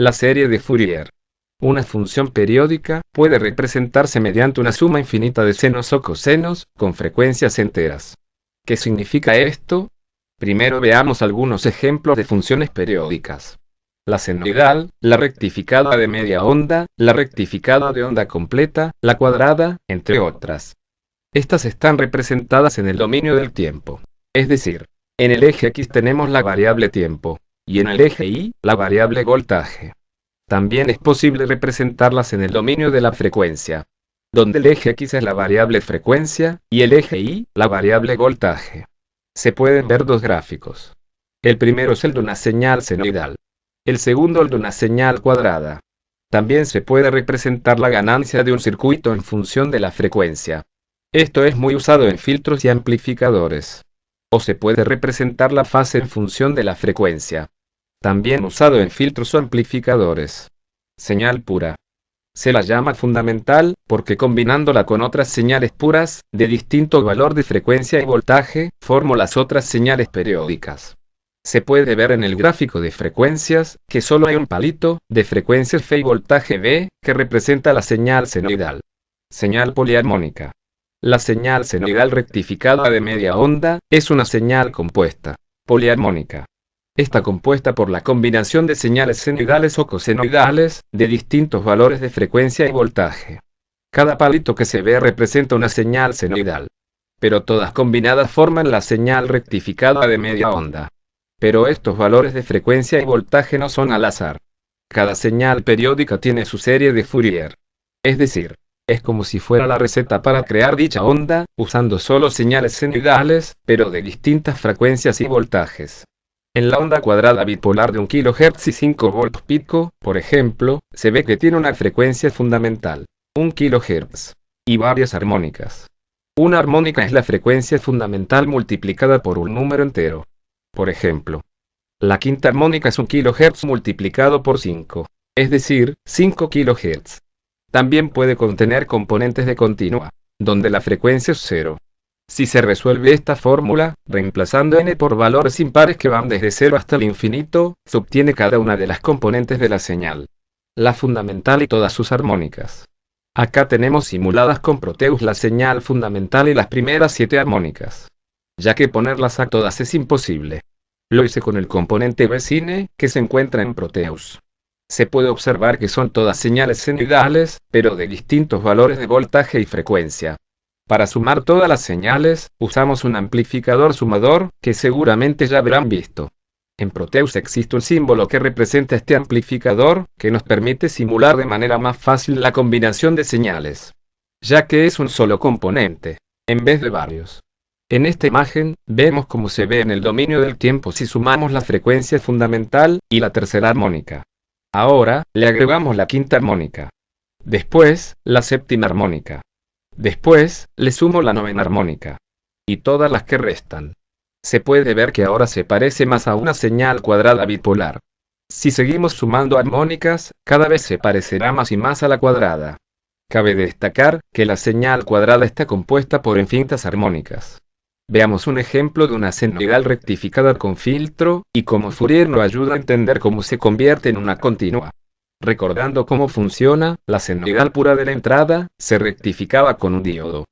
La serie de Fourier. Una función periódica puede representarse mediante una suma infinita de senos o cosenos, con frecuencias enteras. ¿Qué significa esto? Primero veamos algunos ejemplos de funciones periódicas. La senoidal, la rectificada de media onda, la rectificada de onda completa, la cuadrada, entre otras. Estas están representadas en el dominio del tiempo. Es decir, en el eje X tenemos la variable tiempo, y en el eje Y, la variable voltaje. También es posible representarlas en el dominio de la frecuencia, donde el eje X es la variable frecuencia, y el eje Y, la variable voltaje. Se pueden ver dos gráficos. El primero es el de una señal senoidal. El segundo el de una señal cuadrada. También se puede representar la ganancia de un circuito en función de la frecuencia. Esto es muy usado en filtros y amplificadores. O se puede representar la fase en función de la frecuencia. También usado en filtros o amplificadores. Señal pura. Se la llama fundamental, porque combinándola con otras señales puras, de distinto valor de frecuencia y voltaje, formo las otras señales periódicas. Se puede ver en el gráfico de frecuencias, que solo hay un palito, de frecuencia F y voltaje V, que representa la señal senoidal. Señal poliarmónica. La señal senoidal rectificada de media onda, es una señal compuesta, poliarmónica. Está compuesta por la combinación de señales senoidales o cosenoidales, de distintos valores de frecuencia y voltaje. Cada palito que se ve representa una señal senoidal. Pero todas combinadas forman la señal rectificada de media onda. Pero estos valores de frecuencia y voltaje no son al azar. Cada señal periódica tiene su serie de Fourier. Es decir, es como si fuera la receta para crear dicha onda, usando solo señales senoidales, pero de distintas frecuencias y voltajes. En la onda cuadrada bipolar de 1 kHz y 5 volts pico, por ejemplo, se ve que tiene una frecuencia fundamental, 1 kHz, y varias armónicas. Una armónica es la frecuencia fundamental multiplicada por un número entero. Por ejemplo, la quinta armónica es 1 kHz multiplicado por 5, es decir, 5 kHz. También puede contener componentes de continua, donde la frecuencia es 0. Si se resuelve esta fórmula, reemplazando n por valores impares que van desde 0 hasta el infinito, se obtiene cada una de las componentes de la señal. La fundamental y todas sus armónicas. Acá tenemos simuladas con Proteus la señal fundamental y las primeras 7 armónicas. Ya que ponerlas a todas es imposible. Lo hice con el componente Vecine, que se encuentra en Proteus. Se puede observar que son todas señales senoidales, pero de distintos valores de voltaje y frecuencia. Para sumar todas las señales, usamos un amplificador sumador, que seguramente ya habrán visto. En Proteus existe un símbolo que representa este amplificador, que nos permite simular de manera más fácil la combinación de señales, ya que es un solo componente, en vez de varios. En esta imagen, vemos cómo se ve en el dominio del tiempo si sumamos la frecuencia fundamental y la tercera armónica. Ahora, le agregamos la quinta armónica. Después, la séptima armónica. Después, le sumo la novena armónica. Y todas las que restan. Se puede ver que ahora se parece más a una señal cuadrada bipolar. Si seguimos sumando armónicas, cada vez se parecerá más y más a la cuadrada. Cabe destacar que la señal cuadrada está compuesta por infinitas armónicas. Veamos un ejemplo de una senoidal rectificada con filtro, y cómo Fourier nos ayuda a entender cómo se convierte en una continua. Recordando cómo funciona, la senoidal pura de la entrada, se rectificaba con un diodo,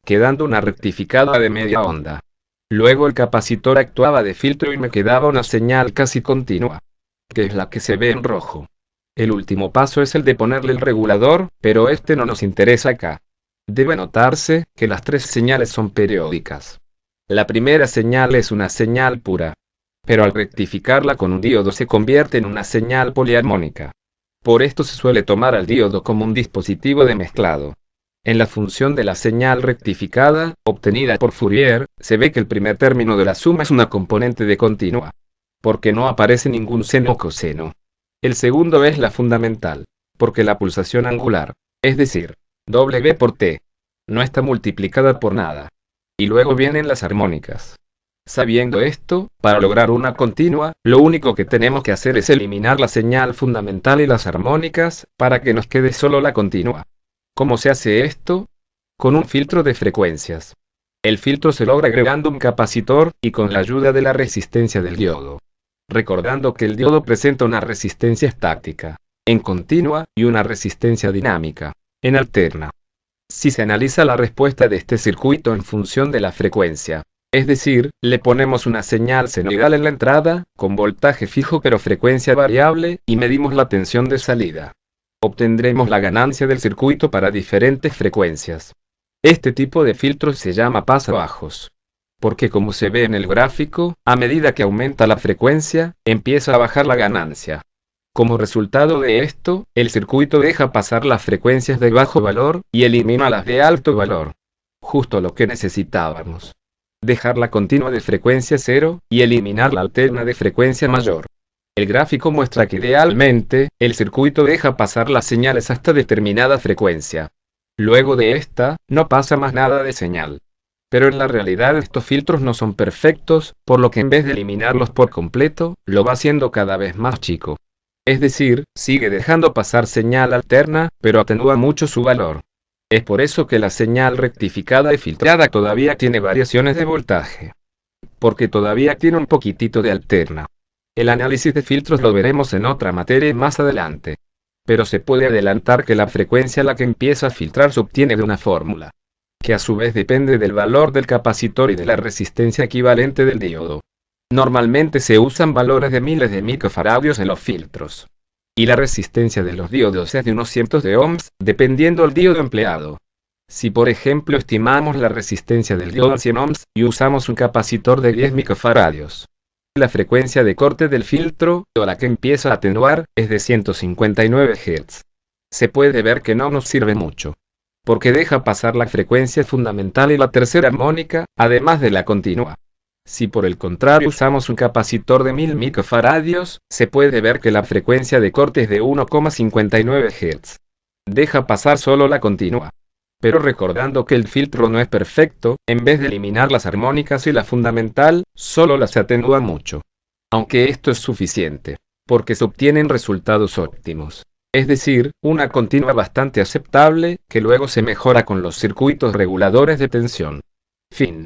quedando una rectificada de media onda. Luego el capacitor actuaba de filtro y me quedaba una señal casi continua, que es la que se ve en rojo. El último paso es el de ponerle el regulador, pero este no nos interesa acá. Debe notarse que las tres señales son periódicas. La primera señal es una señal pura, pero al rectificarla con un diodo se convierte en una señal poliarmónica. Por esto se suele tomar al diodo como un dispositivo de mezclado. En la función de la señal rectificada, obtenida por Fourier, se ve que el primer término de la suma es una componente de continua, porque no aparece ningún seno o coseno. El segundo es la fundamental, porque la pulsación angular, es decir, W por T, no está multiplicada por nada. Y luego vienen las armónicas. Sabiendo esto, para lograr una continua, lo único que tenemos que hacer es eliminar la señal fundamental y las armónicas, para que nos quede solo la continua. ¿Cómo se hace esto? Con un filtro de frecuencias. El filtro se logra agregando un capacitor, y con la ayuda de la resistencia del diodo. recordando que el diodo presenta una resistencia estática, en continua, y una resistencia dinámica, en alterna. Si se analiza la respuesta de este circuito en función de la frecuencia, es decir, le ponemos una señal senoidal en la entrada, con voltaje fijo pero frecuencia variable, y medimos la tensión de salida, obtendremos la ganancia del circuito para diferentes frecuencias. Este tipo de filtros se llama pasabajos, porque como se ve en el gráfico, a medida que aumenta la frecuencia, empieza a bajar la ganancia. Como resultado de esto, el circuito deja pasar las frecuencias de bajo valor, y elimina las de alto valor. Justo lo que necesitábamos. Dejar la continua de frecuencia cero, y eliminar la alterna de frecuencia mayor. El gráfico muestra que idealmente, el circuito deja pasar las señales hasta determinada frecuencia. Luego de esta, no pasa más nada de señal. Pero en la realidad estos filtros no son perfectos, por lo que en vez de eliminarlos por completo, lo va haciendo cada vez más chico. Es decir, sigue dejando pasar señal alterna, pero atenúa mucho su valor. Es por eso que la señal rectificada y filtrada todavía tiene variaciones de voltaje. Porque todavía tiene un poquitito de alterna. El análisis de filtros lo veremos en otra materia más adelante. Pero se puede adelantar que la frecuencia a la que empieza a filtrar se obtiene de una fórmula, que a su vez depende del valor del capacitor y de la resistencia equivalente del diodo. Normalmente se usan valores de miles de microfaradios en los filtros. Y la resistencia de los diodos es de unos cientos de ohms, dependiendo del diodo empleado. Si por ejemplo estimamos la resistencia del diodo a 100 ohms, y usamos un capacitor de 10 microfaradios, la frecuencia de corte del filtro, o la que empieza a atenuar, es de 159 Hz. Se puede ver que no nos sirve mucho, porque deja pasar la frecuencia fundamental y la tercera armónica, además de la continua. Si por el contrario usamos un capacitor de 1000 microfaradios, se puede ver que la frecuencia de corte es de 1,59 Hz. Deja pasar solo la continua. Pero recordando que el filtro no es perfecto, en vez de eliminar las armónicas y la fundamental, solo las atenúa mucho. Aunque esto es suficiente, porque se obtienen resultados óptimos. Es decir, una continua bastante aceptable, que luego se mejora con los circuitos reguladores de tensión. Fin.